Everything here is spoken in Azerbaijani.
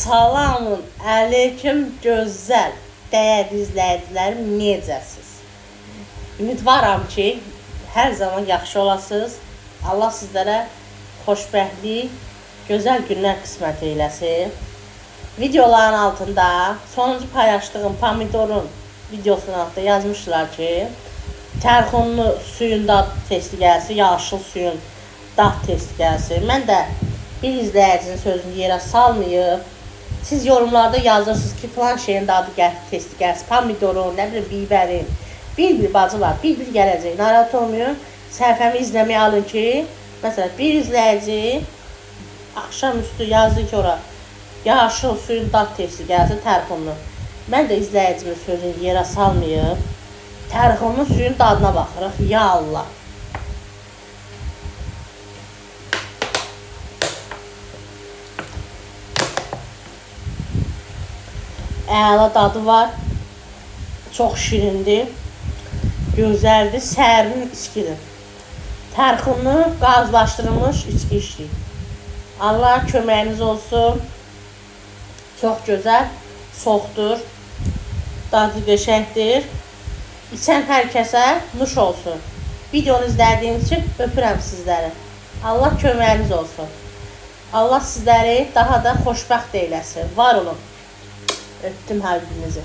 Salamın aleyküm gözəl, dəyərli izləyicilərim, necəsiz? Ümidvaram ki, hər zaman yaxşı olasınız. Allah sizlərə xoşbəxtlik, gözəl günlər qismət eyləsin. Videoların altında sonuncu paylaşdığım pomidorun videosunun altında yazmışlar ki, tərxunlu suyun dad testi gəlsin, yaşıl suyun dad testi gəlsin. Mən də bir izləyicinin sözünü yerə salmayıb, siz yorumlarda yazırsınız ki, filan şeyin dadı testi gəlsin, pomidorun, nə bilim, bibərin. Bir bacılar, bir gələcək, narahat olmayın. Səhifəmi izləməyə alın ki, məsələn, bir izləyici axşamüstü yazdı ki, ora yaşıl suyun dad testi gəlsin, tərxunlu. Mən də izləyicimin sözünü yerə salmayıb, tərxunlu suyun dadına baxırıq, ya Allah. Əla dadı var, çox şirindir, gözəldir, sərin içkidir. Tərxunlu qazlaşdırılmış içki içdik. Allah köməyiniz olsun, çox gözəl, soxdur, dadı qəşəngdir. İçən hər kəsə nuş olsun. Videonu izlədiyiniz üçün öpürəm sizləri. Allah köməyiniz olsun. Allah sizləri daha da xoşbəxt eyləsin. Var olun. Öptüm hər birinizi.